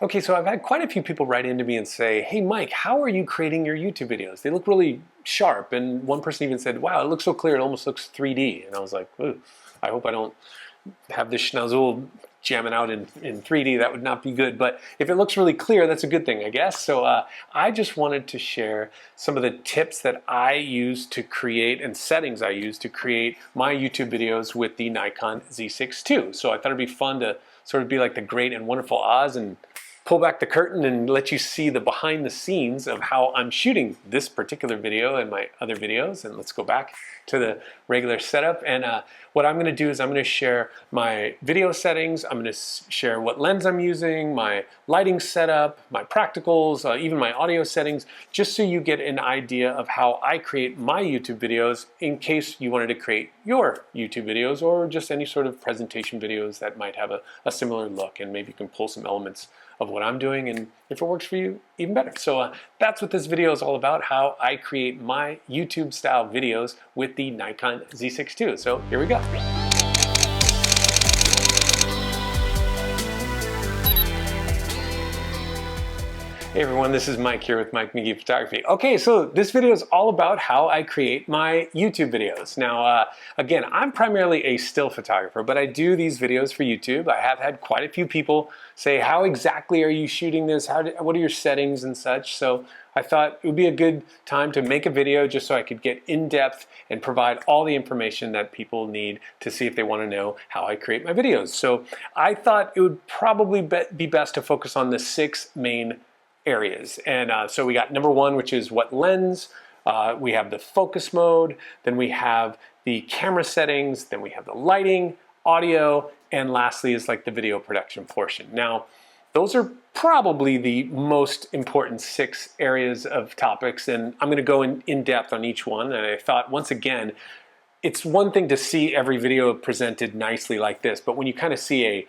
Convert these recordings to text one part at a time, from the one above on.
Okay, so I've had quite a few people write into me and say, hey Mike, how are you creating your YouTube videos? They look really sharp. And one person even said, wow, it looks so clear, it almost looks 3D. And I was like, ooh, I hope I don't have this schnozzle jamming out in 3D. That would not be good. But if it looks really clear, that's a good thing, I guess. So I just wanted to share some of the tips that I use to create and settings I use to create my YouTube videos with the Nikon Z6 II. So I thought it'd be fun to sort of be like the great and wonderful Oz and pull back the curtain and let you see the behind the scenes of how I'm shooting this particular video and my other videos. And let's go back to the regular setup. And what I'm gonna do is I'm gonna share my video settings, I'm gonna share what lens I'm using, my lighting setup, my practicals, even my audio settings, just so you get an idea of how I create my YouTube videos in case you wanted to create your YouTube videos or just any sort of presentation videos that might have a similar look, and maybe you can pull some elements of what I'm doing, and if it works for you, even better. So that's what this video is all about, how I create my YouTube style videos with the Nikon Z6 II. So here we go. Hey everyone, this is Mike here with Mike McGee Photography. Okay, so this video is all about how I create my YouTube videos. Now, again, I'm primarily a still photographer, but I do these videos for YouTube. I have had quite a few people say, how exactly are you shooting this? What are your settings and such? So I thought it would be a good time to make a video just so I could get in depth and provide all the information that people need to see if they want to know how I create my videos. So I thought it would probably be best to focus on the 6 main areas. And so we got number 1, which is what lens, we have the focus mode, then we have the camera settings, then we have the lighting, audio, and lastly is like the video production portion. Now, those are probably the most important 6 areas of topics, and I'm going to go in depth on each one. And I thought, once again, it's one thing to see every video presented nicely like this, but when you kind of see a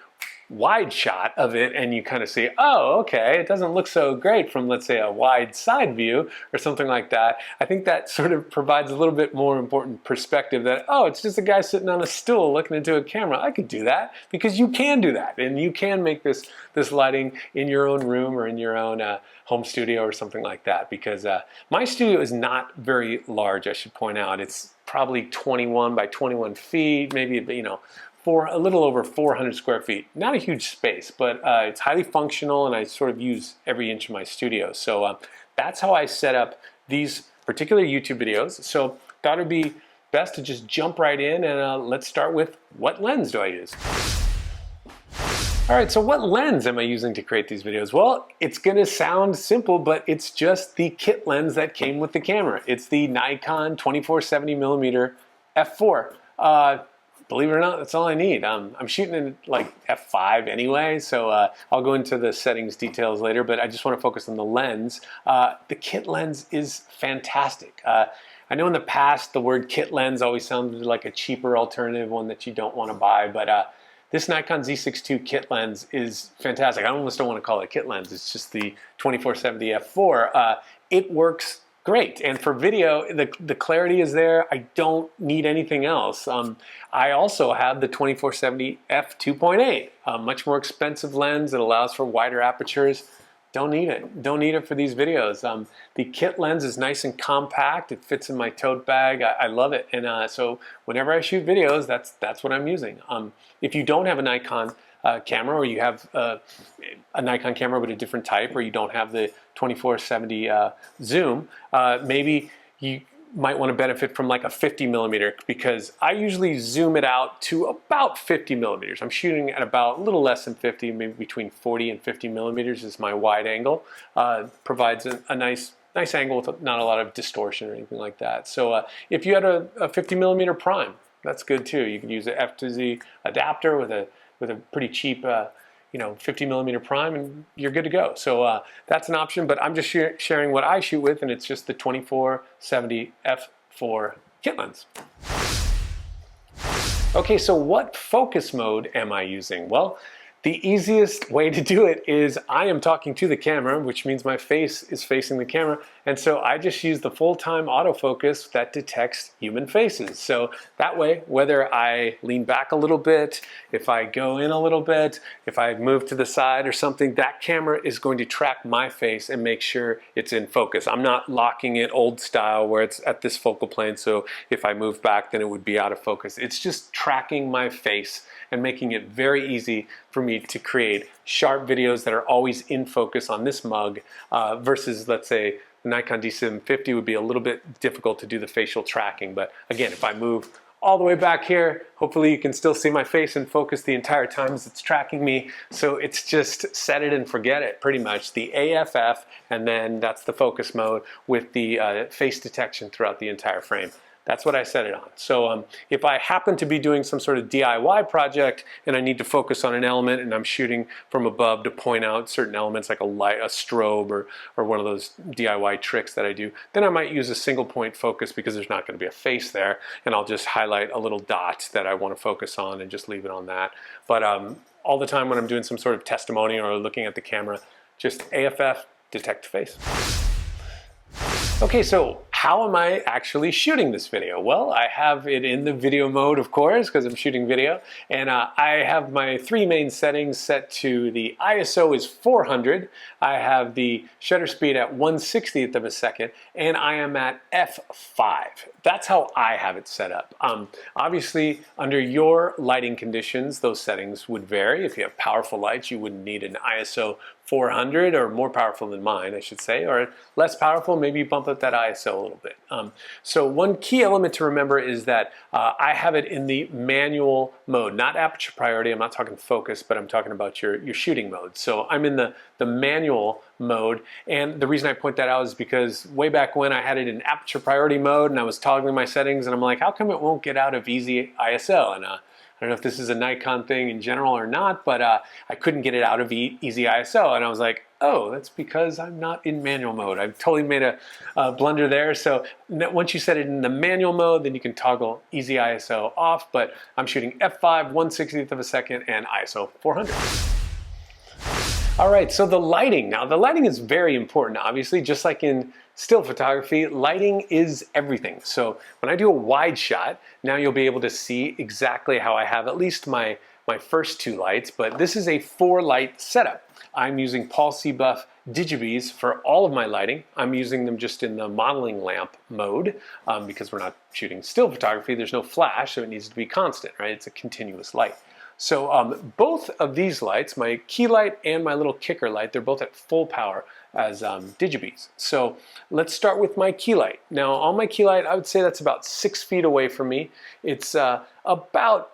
wide shot of it and you kind of see, oh, okay, it doesn't look so great from, let's say, a wide side view or something like that, I think that sort of provides a little bit more important perspective that, oh, it's just a guy sitting on a stool looking into a camera. I could do that, because you can do that, and you can make this lighting in your own room or in your own home studio or something like that, because my studio is not very large, I should point out. It's probably 21 by 21 feet, maybe, you know, for a little over 400 square feet. Not a huge space, but it's highly functional, and I sort of use every inch of my studio. So that's how I set up these particular YouTube videos. So thought it'd be best to just jump right in, and let's start with, what lens do I use? All right, so what lens am I using to create these videos? Well, it's gonna sound simple, but it's just the kit lens that came with the camera. It's the Nikon 24-70mm f4. Believe it or not, that's all I need. I'm shooting in like f5 anyway, so I'll go into the settings details later, but I just want to focus on the lens. The kit lens is fantastic. I know in the past the word kit lens always sounded like a cheaper alternative, one that you don't want to buy, but this Nikon Z6 II kit lens is fantastic. I almost don't want to call it a kit lens. It's just the 24-70 f4. It works great, and for video, the clarity is there. I don't need anything else. I also have the 24-70 f2.8, a much more expensive lens that allows for wider apertures. Don't need it. Don't need it for these videos. The kit lens is nice and compact. It fits in my tote bag. I love it, and so whenever I shoot videos, that's what I'm using. If you don't have a Nikon camera, or you have a Nikon camera but a different type, or you don't have the 24-70 zoom, maybe you might want to benefit from like a 50mm, because I usually zoom it out to about 50mm. I'm shooting at about a little less than 50, maybe between 40 and 50mm is my wide angle. Provides a nice angle with not a lot of distortion or anything like that. So if you had a 50mm prime, that's good too. You can use an F to Z adapter with a pretty cheap 50mm prime, and you're good to go. So that's an option, but I'm just sharing what I shoot with, and it's just the 24-70 f4 kit lens. Okay, so what focus mode am I using? Well, the easiest way to do it is I am talking to the camera, which means my face is facing the camera, And so I just use the full-time autofocus that detects human faces. So that way, whether I lean back a little bit, if I go in a little bit, if I move to the side or something, that camera is going to track my face and make sure it's in focus. I'm not locking it old style where it's at this focal plane, so if I move back then it would be out of focus. It's just tracking my face and making it very easy for me to create sharp videos that are always in focus on this mug versus, let's say, the Nikon Z6ii would be a little bit difficult to do the facial tracking. But again, if I move all the way back here, hopefully you can still see my face in focus the entire time as it's tracking me. So it's just set it and forget it, pretty much. The AFF, and then that's the focus mode with the face detection throughout the entire frame. That's what I set it on. So if I happen to be doing some sort of DIY project and I need to focus on an element and I'm shooting from above to point out certain elements like a light, a strobe, or one of those DIY tricks that I do, then I might use a single point focus because there's not going to be a face there, and I'll just highlight a little dot that I want to focus on and just leave it on that. But all the time when I'm doing some sort of testimony or looking at the camera, just AFF, detect face. Okay, so how am I actually shooting this video? Well, I have it in the video mode, of course, because I'm shooting video, and I have my three main settings set to the ISO is 400, I have the shutter speed at 1/60th of a second, and I am at f5. That's how I have it set up. Obviously, under your lighting conditions, those settings would vary. If you have powerful lights, you wouldn't need an ISO 400, or more powerful than mine, I should say, or less powerful, maybe bump up that ISO a little bit. So one key element to remember is that I have it in the manual mode, not aperture priority. I'm not talking focus, but I'm talking about your shooting mode. So I'm in the manual mode, and the reason I point that out is because way back when I had it in aperture priority mode and I was toggling my settings, and I'm like, how come it won't get out of easy ISO? And I don't know if this is a Nikon thing in general or not, but I couldn't get it out of easy ISO, and I was like, oh, that's because I'm not in manual mode. I've totally made a blunder there. So once you set it in the manual mode, then you can toggle easy ISO off, but I'm shooting f5, 1/60th of a second, and ISO 400. All right, so the lighting. Now, the lighting is very important, obviously, just like in still photography, lighting is everything. So when I do a wide shot, now you'll be able to see exactly how I have at least my first two lights, but this is a 4-light setup. I'm using Paul Buff Digibys for all of my lighting. I'm using them just in the modeling lamp mode because we're not shooting still photography. There's no flash, so it needs to be constant, right? It's a continuous light. So both of these lights, my key light and my little kicker light, they're both at full power as Digibys. So let's start with my key light. Now on my key light, I would say that's about 6 feet away from me. It's about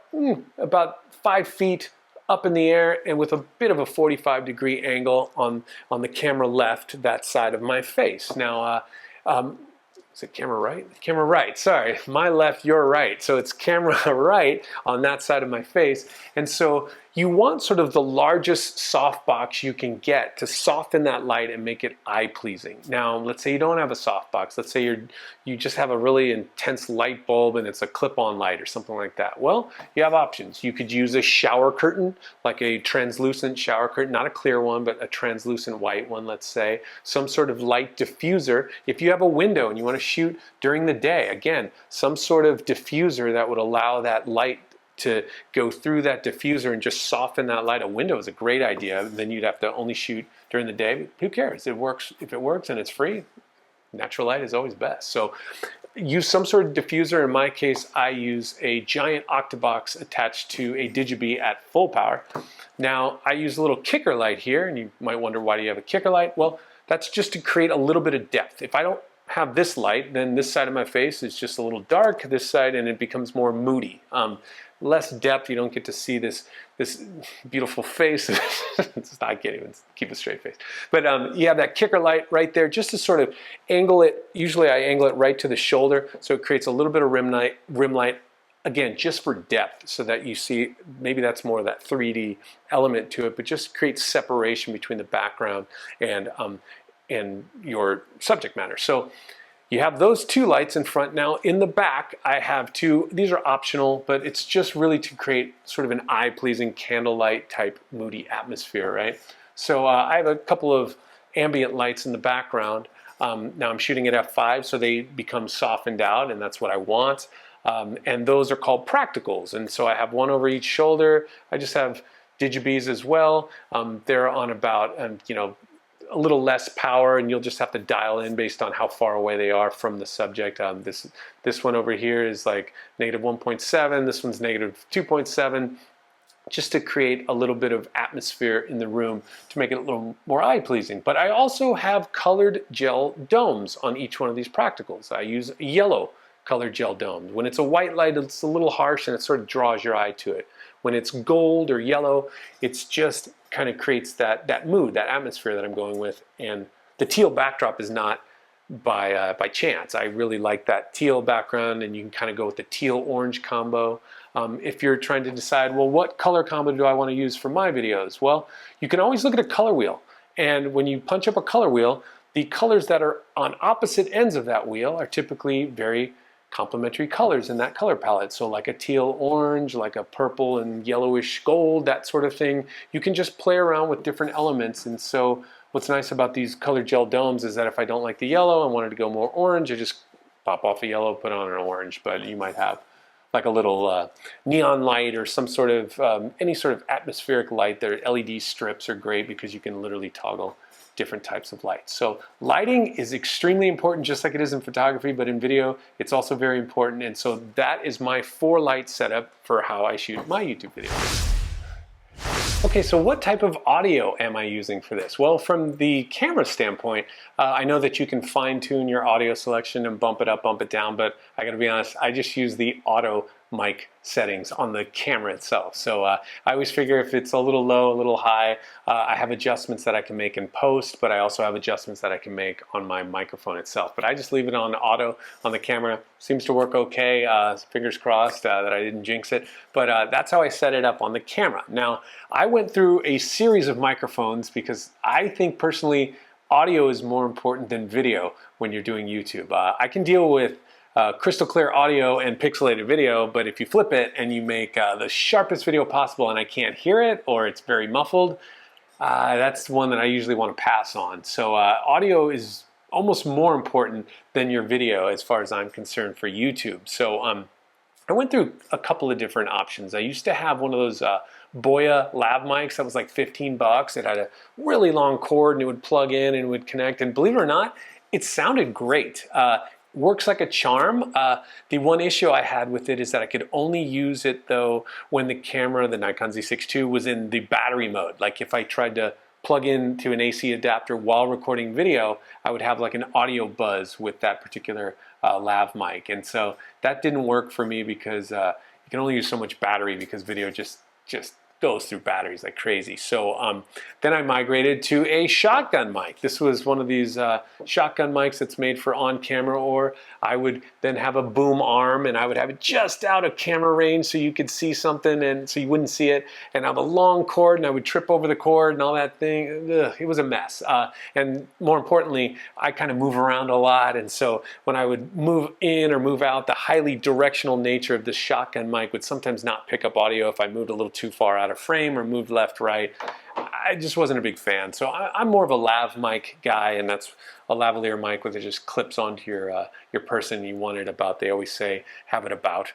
5 feet up in the air and with a bit of a 45-degree angle on the camera left, that side of my face. Now, is it camera right? Camera right, sorry. My left, your right. So it's camera right on that side of my face. And so you want sort of the largest softbox you can get to soften that light and make it eye-pleasing. Now, let's say you don't have a softbox. Let's say you just have a really intense light bulb and it's a clip-on light or something like that. Well, you have options. You could use a shower curtain, like a translucent shower curtain, not a clear one, but a translucent white one, let's say. Some sort of light diffuser. If you have a window and you want to shoot during the day, again, some sort of diffuser that would allow that light to go through that diffuser and just soften that light. A window is a great idea. Then you'd have to only shoot during the day. But who cares? It works. If it works and it's free, natural light is always best. So use some sort of diffuser. In my case, I use a giant octabox attached to a Digiby at full power. Now, I use a little kicker light here, and you might wonder, why do you have a kicker light? Well, that's just to create a little bit of depth. If I don't have this light, then this side of my face is just a little dark, this side, and it becomes more moody. Less depth, you don't get to see this beautiful face. I can't even keep a straight face. But you have that kicker light right there just to sort of angle it. Usually I angle it right to the shoulder, so it creates a little bit of rim light, again, just for depth, so that you see, maybe that's more of that 3D element to it, but just creates separation between the background and your subject matter. So you have those two lights in front. Now in the back, I have two. These are optional, but it's just really to create sort of an eye-pleasing candlelight type moody atmosphere, right? So I have a couple of ambient lights in the background. Now I'm shooting at f5, so they become softened out, and that's what I want. And those are called practicals. And so I have one over each shoulder. I just have Digibes as well. They're on about, a little less power, and you'll just have to dial in based on how far away they are from the subject. This one over here is like -1.7. This one's -2.7. Just to create a little bit of atmosphere in the room to make it a little more eye-pleasing. But I also have colored gel domes on each one of these practicals. I use yellow colored gel domes. When it's a white light, it's a little harsh and it sort of draws your eye to it. When it's gold or yellow, it's just kind of creates that mood, that atmosphere that I'm going with. And the teal backdrop is not by chance. I really like that teal background, and you can kind of go with the teal-orange combo. If you're trying to decide, well, what color combo do I want to use for my videos? Well, you can always look at a color wheel. And when you punch up a color wheel, the colors that are on opposite ends of that wheel are typically very complementary colors in that color palette. So like a teal orange, like a purple and yellowish gold, that sort of thing. You can just play around with different elements. And so what's nice about these colored gel domes is that if I don't like the yellow and wanted to go more orange, I just pop off a yellow, put on an orange. But you might have like a little neon light or some sort of, any sort of atmospheric light. Their LED strips are great because you can literally toggle different types of lights. So lighting is extremely important, just like it is in photography, but in video, it's also very important. And so that is my 4-light setup for how I shoot my YouTube videos. Okay, so what type of audio am I using for this? Well, from the camera standpoint, I know that you can fine-tune your audio selection and bump it up, bump it down, but I gotta be honest, I just use the auto mic settings on the camera itself. So I always figure if it's a little low, a little high, I have adjustments that I can make in post, but I also have adjustments that I can make on my microphone itself. But I just leave it on auto on the camera. Seems to work okay. Fingers crossed that I didn't jinx it. But that's how I set it up on the camera. Now, I went through a series of microphones because I think personally audio is more important than video when you're doing YouTube. I can deal with crystal clear audio and pixelated video, but if you flip it and you make the sharpest video possible and I can't hear it or it's very muffled, that's one that I usually want to pass on. So audio is almost more important than your video as far as I'm concerned for YouTube. So I went through a couple of different options. I used to have one of those Boya lav mics that was like 15 bucks. It had a really long cord and it would plug in and it would connect, and believe it or not, it sounded great. Works like a charm. The one issue I had with it is that I could only use it though when the camera, the Nikon Z6ii, was in the battery mode. Like if I tried to plug into an AC adapter while recording video, I would have like an audio buzz with that particular lav mic. And so that didn't work for me because you can only use so much battery because video just goes through batteries like crazy. So then I migrated to a shotgun mic. This was one of these shotgun mics that's made for on camera, or I would then have a boom arm and I would have it just out of camera range so you could see something and so you wouldn't see it, and I have a long cord and I would trip over the cord and all that thing. Ugh, it was a mess. And more importantly, I kind of move around a lot, and so when I would move in or move out, the highly directional nature of this shotgun mic would sometimes not pick up audio if I moved a little too far out of frame or moved left, right. I just wasn't a big fan. So I'm more of a lav mic guy, and that's a lavalier mic where it just clips onto your person. You want it about, they always say, have it about,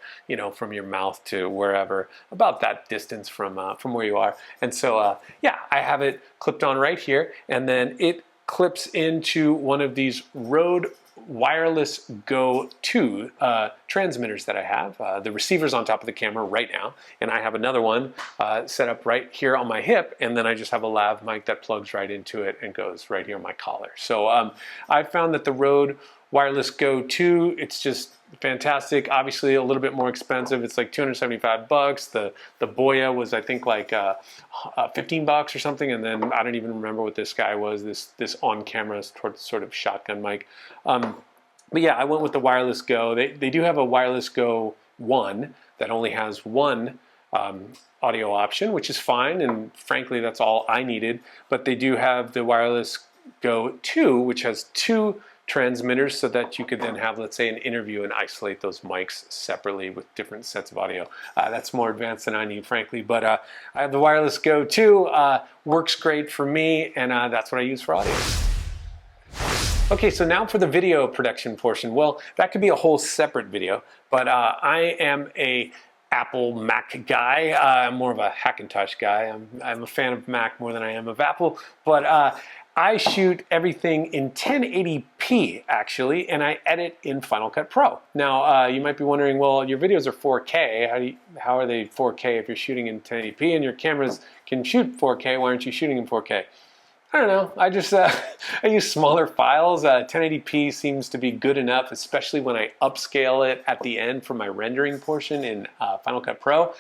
from your mouth to wherever, about that distance from where you are. And so, yeah, I have it clipped on right here, and then it clips into one of these Rode Wireless Go 2 transmitters that I have. The receiver's on top of the camera right now, and I have another one set up right here on my hip, and then I just have a lav mic that plugs right into it and goes right here on my collar. So I found that the Rode Wireless Go 2, it's just fantastic. Obviously a little bit more expensive. It's like 275 bucks. The Boya was, I think, like 15 bucks or something, and then I don't even remember what this guy was, this on camera sort of shotgun mic. But yeah, I went with the Wireless Go. They do have a Wireless Go 1 that only has one audio option, which is fine, and frankly that's all I needed. But they do have the Wireless Go 2, which has two transmitters so that you could then have, let's say, an interview and isolate those mics separately with different sets of audio. That's more advanced than I need, frankly, but I have the Wireless Go 2, works great for me, and that's what I use for audio. Okay, so now for the video production portion. Well, that could be a whole separate video, but I am a Apple Mac guy. I'm more of a Hackintosh guy. I'm a fan of Mac more than I am of Apple, but I shoot everything in 1080p actually, and I edit in Final Cut Pro. Now, you might be wondering, well, your videos are 4K. How are they 4K if you're shooting in 1080p and your cameras can shoot 4K? Why aren't you shooting in 4K? I don't know, I just I use smaller files. 1080p seems to be good enough, especially when I upscale it at the end for my rendering portion in Final Cut Pro.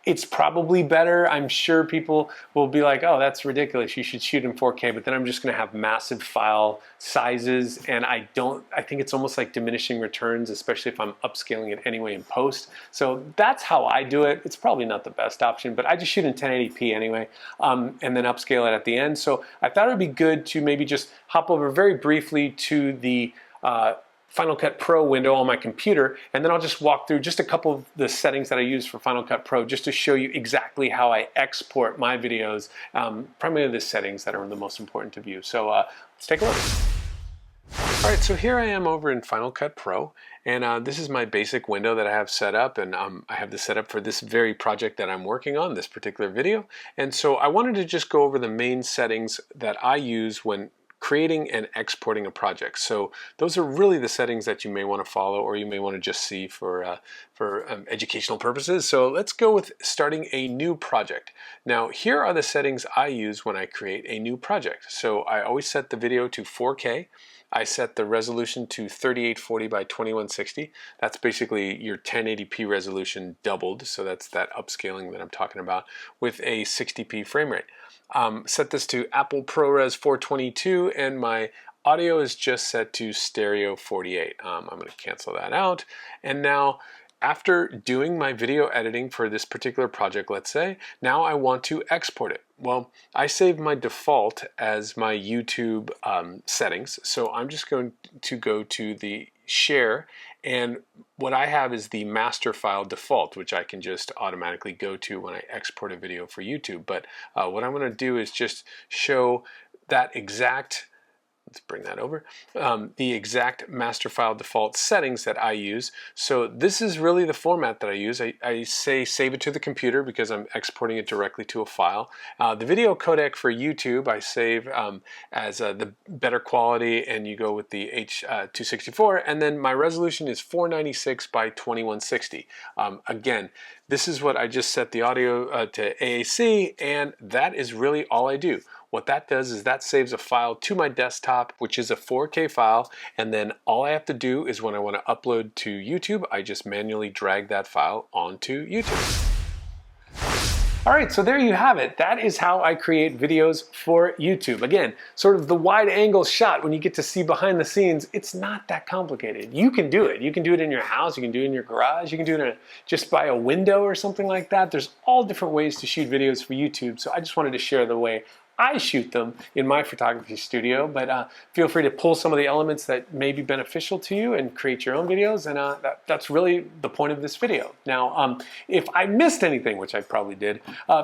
It's probably better. I'm sure people will be like, oh, that's ridiculous, you should shoot in 4K, but then I'm just gonna have massive file sizes, and I think it's almost like diminishing returns, especially if I'm upscaling it anyway in post. So that's how I do it. It's probably not the best option, but I just shoot in 1080p anyway, and then upscale it at the end. So I thought it would be good to maybe just hop over very briefly to the Final Cut Pro window on my computer, and then I'll just walk through just a couple of the settings that I use for Final Cut Pro just to show you exactly how I export my videos, primarily the settings that are the most important to view. So let's take a look. All right, so here I am over in Final Cut Pro, and this is my basic window that I have set up, and I have this set up for this very project that I'm working on, this particular video. And so I wanted to just go over the main settings that I use when creating and exporting a project. So those are really the settings that you may want to follow, or you may want to just see for educational purposes. So let's go with starting a new project. Now here are the settings I use when I create a new project. So I always set the video to 4K. I set the resolution to 3840 by 2160. That's basically your 1080p resolution doubled. So that's that upscaling that I'm talking about with a 60p frame rate. Set this to Apple ProRes 422, and my audio is just set to stereo 48. I'm going to cancel that out. And now, after doing my video editing for this particular project, let's say, now I want to export it. Well, I save my default as my YouTube settings, so I'm just going to go to the share, and what I have is the master file default, which I can just automatically go to when I export a video for YouTube. But what I'm going to do is just show that exact, let's bring that over, the exact master file default settings that I use. So this is really the format that I use. I say save it to the computer because I'm exporting it directly to a file. The video codec for YouTube I save as the better quality, and you go with the H264, and then my resolution is 496 by 2160. Again, this is what I just set the audio to AAC, and that is really all I do. What that does is that saves a file to my desktop, which is a 4K file, and then all I have to do is when I want to upload to YouTube, I just manually drag that file onto YouTube. All right, so there you have it. That is how I create videos for YouTube. Again, sort of the wide angle shot when you get to see behind the scenes, it's not that complicated. You can do it. You can do it in your house, you can do it in your garage, you can do it just by a window or something like that. There's all different ways to shoot videos for YouTube, so I just wanted to share the way I shoot them in my photography studio, but feel free to pull some of the elements that may be beneficial to you and create your own videos, and that's really the point of this video. Now, if I missed anything, which I probably did,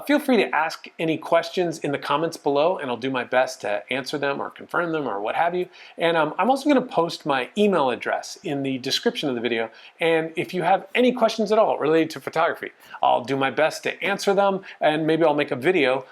feel free to ask any questions in the comments below, and I'll do my best to answer them or confirm them or what have you. And I'm also going to post my email address in the description of the video, and if you have any questions at all related to photography, I'll do my best to answer them, and maybe I'll make a video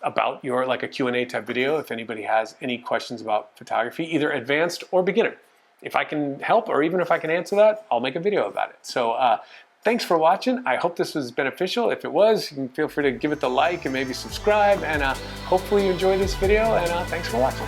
about like a Q&A type video if anybody has any questions about photography, either advanced or beginner. If I can help, or even if I can answer that, I'll make a video about it. So thanks for watching. I hope this was beneficial. If it was, you can feel free to give it the like and maybe subscribe, and hopefully you enjoyed this video, and thanks for watching.